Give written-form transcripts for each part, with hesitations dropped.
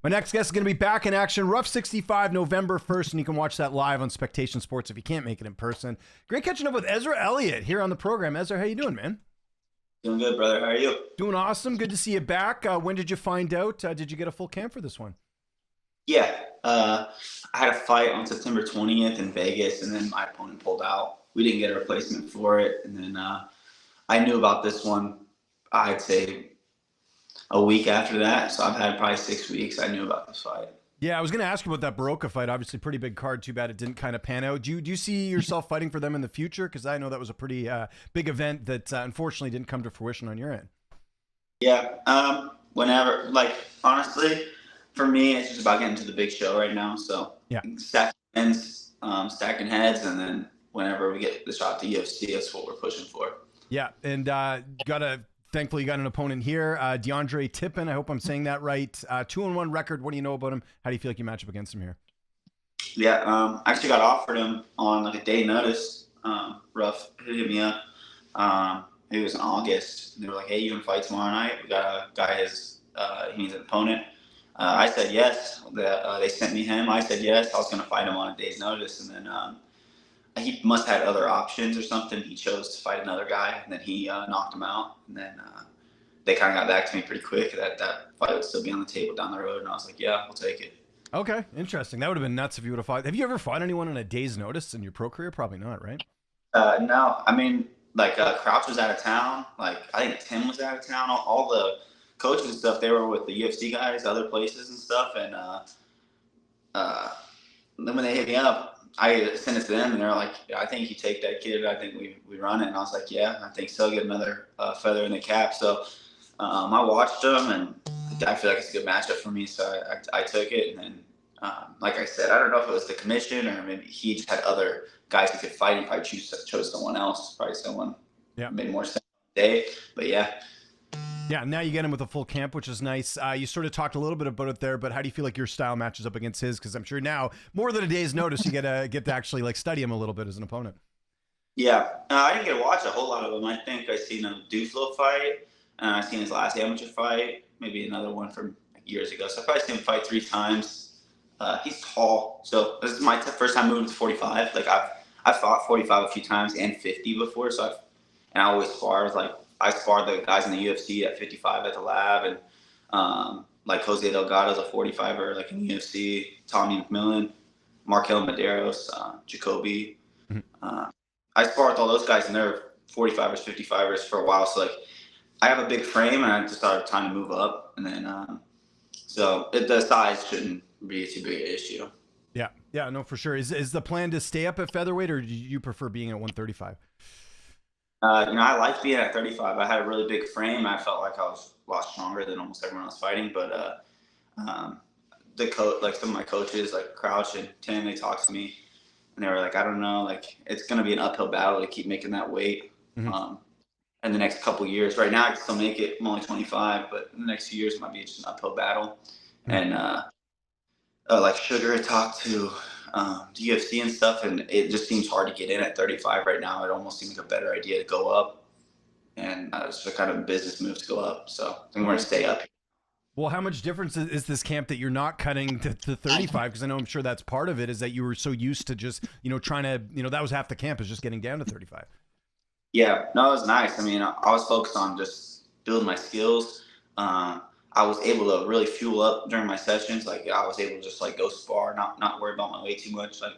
My next guest is going to be back in action. Rough 65, November 1st, and you can watch that live on Spectation Sports if you can't make it in person. Great catching up with Ezra Elliott here on the program. Ezra, how you doing, man? Doing good, brother. How are you? Doing awesome. Good to see you back. When did you find out? Did you get a full camp for this one? Yeah. I had a fight on September 20th in Vegas, and then my opponent pulled out. We didn't get a replacement for it. And then I knew about this one, I'd say, a week after that. So I've had probably 6 weeks. I knew about this fight. Yeah, I was going to ask you about that Baroka fight. Obviously, pretty big card. Too bad it didn't kind of pan out. Do you see yourself fighting for them in the future? Because I know that was a pretty big event that unfortunately didn't come to fruition on your end. Yeah. Whenever, like, honestly, for me, it's just about getting to the big show right now. So yeah, stacking stacking heads, and then whenever we get the shot to UFC, that's what we're pushing for. Yeah, and thankfully you got an opponent here, De'Aundre Tipton. I hope I'm saying that right. 2-1 record. What do you know about him? How do you feel like you match up against him here? Yeah, I actually got offered him on like a day notice. Rough hit me up. It was in August. They were like, "Hey, you can fight tomorrow night. We got a guy. He needs an opponent." I said yes. They sent me him. I said yes. I was going to fight him on a day's notice, and then he must have had other options or something. He chose to fight another guy, and then he knocked him out. And then they kind of got back to me pretty quick that fight would still be on the table down the road, and I was like, "Yeah, we'll take it." Okay, interesting. That would have been nuts if you would have fought. Have you ever fought anyone on a day's notice in your pro career? Probably not, right? No. I mean, like Crouch was out of town. Like I think Tim was out of town. All the coaches and stuff, they were with the UFC guys, other places and stuff. And then when they hit me up, I sent it to them, and they're like, "Yeah, I think you take that kid. I think we run it." And I was like, "Yeah, I think so. Get another feather in the cap." So I watched them, and I feel like it's a good matchup for me. So I took it, and then like I said, I don't know if it was the commission or maybe he just had other guys who could fight and probably chose someone else, probably someone made more sense today. But yeah. Yeah, now you get him with a full camp, which is nice. You sort of talked a little bit about it there, but how do you feel like your style matches up against his? Because I'm sure now, more than a day's notice, you get to actually like study him a little bit as an opponent. Yeah, I didn't get to watch a whole lot of him. I think I seen a Duflo fight, and I seen his last amateur fight, maybe another one from years ago. So I probably seen him fight 3 times. He's tall, so this is my first time moving to 45. Like I've fought 45 a few times and 50 before, so I always spar. I sparred the guys in the UFC at 55 at the lab, and like Jose Delgado's a 45er, like in the UFC. Tommy McMillan, Markel Medeiros, Jacoby. Mm-hmm. I sparred with all those guys, and they're 45ers, 55ers for a while. So like, I have a big frame, and I just started trying to move up, and then the size shouldn't be too big an issue. Yeah, no, for sure. Is the plan to stay up at featherweight, or do you prefer being at 135? I like being at 35. I had a really big frame. I felt like I was a lot stronger than almost everyone else fighting. But like some of my coaches, like Crouch and Tim, they talked to me, and they were like, "I don't know, like it's gonna be an uphill battle to keep making that weight in the next couple of years. Right now, I can still make it. I'm only 25, but in the next few years, it might be just an uphill battle." And like Sugar had talked to the UFC and stuff, and it just seems hard to get in at 35 right now. It almost seems like a better idea to go up, and it's a kind of a business move to go up. So I think we're going to stay up. Well, how much difference is this camp that you're not cutting to 35? Because I know I'm sure that's part of it, is that you were so used to just, trying to, that was half the camp is just getting down to 35. Yeah, no, it was nice. I mean, I was focused on just building my skills. I was able to really fuel up during my sessions. Like I was able to just like go spar, not worry about my weight too much. Like,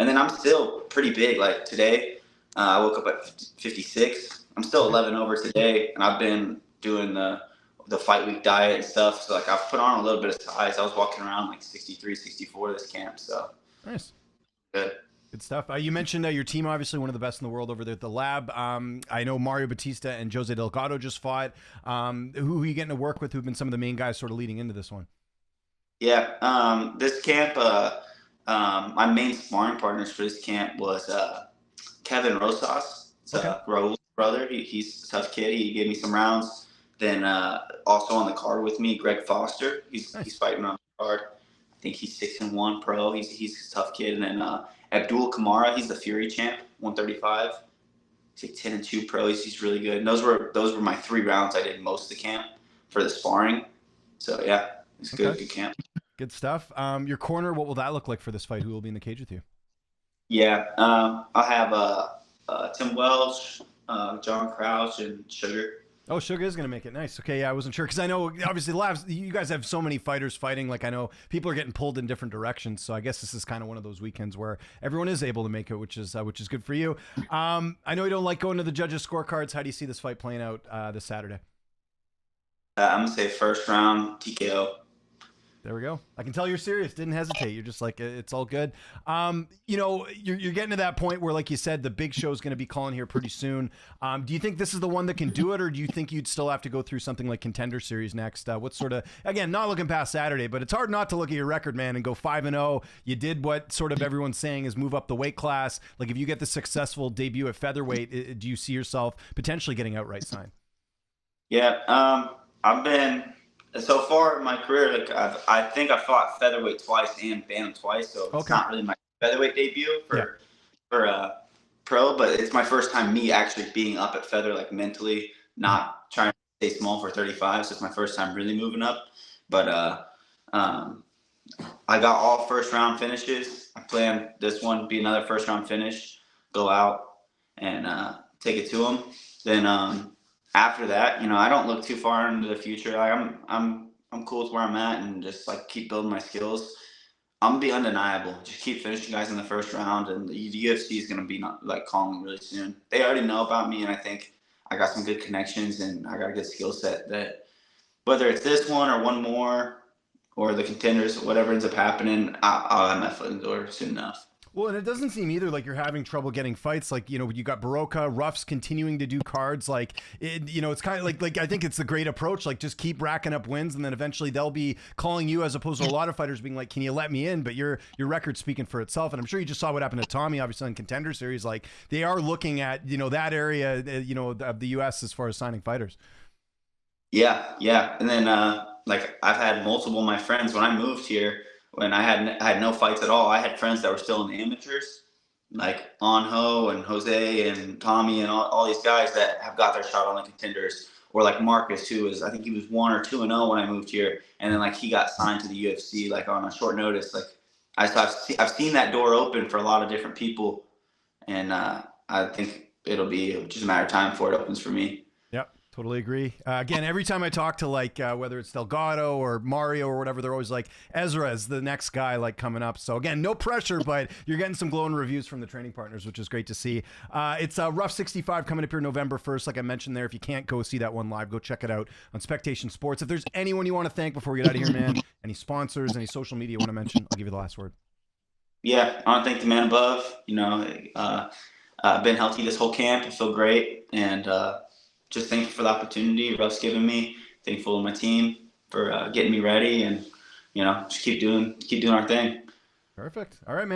and then I'm still pretty big. Like today, I woke up at 56. I'm still 11 over today, and I've been doing the fight week diet and stuff. So like I've put on a little bit of size. I was walking around like 63, 64 this camp. So nice, good. Good stuff. You mentioned your team, obviously one of the best in the world over there at the lab. I know Mario Batista and Jose Delgado just fought. Who are you getting to work with? Who've been some of the main guys sort of leading into this one? Yeah, this camp, my main sparring partners for this camp was Kevin Rosas. It's Raul's brother. He's a tough kid. He gave me some rounds. Then also on the card with me, Greg Foster. He's fighting on the card. I think he's 6-1 pro. He's a tough kid. And then Abdul Kamara, he's the Fury champ, 135. He's like 10-2 pro. He's really good. And those were my 3 rounds I did most of the camp for the sparring. So yeah, it's good camp. Good stuff. Your corner, what will that look like for this fight? Who will be in the cage with you? Yeah, I'll have Tim Welch, John Crouch, and Sugar. Oh, Sugar is going to make it. Nice. Okay, yeah, I wasn't sure because I know obviously you guys have so many fighters fighting. Like I know people are getting pulled in different directions. So I guess this is kind of one of those weekends where everyone is able to make it, which is good for you. I know you don't like going to the judges' scorecards. How do you see this fight playing out this Saturday? I'm gonna say first round TKO. There we go. I can tell you're serious. Didn't hesitate. You're just like, it's all good. You're getting to that point where, like you said, the big show is going to be calling here pretty soon. Do you think this is the one that can do it, or do you think you'd still have to go through something like Contender Series next? What sort of, again, not looking past Saturday, but it's hard not to look at your record, man, and go 5-0. You did what sort of everyone's saying is move up the weight class. Like if you get the successful debut at featherweight, do you see yourself potentially getting outright signed? Yeah, I've been. So far in my career, like I think I fought featherweight twice and bantam twice, so it's not really my featherweight debut for pro, but it's my first time me actually being up at feather, like mentally, not trying to stay small for 35. So it's my first time really moving up. But I got all first round finishes. I plan this one be another first round finish, go out and take it to them. Then after that, I don't look too far into the future. I'm cool with where I'm at and just like keep building my skills. I'm gonna be undeniable. Just keep finishing guys in the first round, and the UFC is gonna be calling really soon. They already know about me, and I think I got some good connections and I got a good skill set that whether it's this one or one more or the Contenders, whatever ends up happening, I'll have my foot in the door soon enough. Well, and it doesn't seem either like you're having trouble getting fights. Like, you got Baroka, Ruff's continuing to do cards. Like, it's kind of like I think it's the great approach. Like, just keep racking up wins, and then eventually they'll be calling you, as opposed to a lot of fighters being like, "Can you let me in?" But your record's speaking for itself. And I'm sure you just saw what happened to Tommy, obviously, in Contender Series. Like, they are looking at that area, of the U.S. as far as signing fighters. Yeah, and then I've had multiple of my friends when I moved here. When I had no fights at all, I had friends that were still in the amateurs, like Anho and Jose and Tommy and all these guys that have got their shot on the Contenders, or like Marcus, who was, I think he was 1 or 2-0 when I moved here, and then he got signed to the UFC on a short notice. I've seen that door open for a lot of different people, and I think it'll be just a matter of time before it opens for me. Totally agree. Again, every time I talk to whether it's Delgado or Mario or whatever, they're always like, Ezra is the next guy coming up. So again, no pressure, but you're getting some glowing reviews from the training partners, which is great to see. It's Rough 65 coming up here November 1st. Like I mentioned there, if you can't go see that one live, go check it out on Spectation Sports. If there's anyone you want to thank before we get out of here, man, any sponsors, any social media you want to mention, I'll give you the last word. Yeah, I want to thank the man above. I've been healthy this whole camp. I feel great. And, just thankful for the opportunity Ruff's given me. Thankful to my team for getting me ready, and just keep doing our thing. Perfect. All right, man.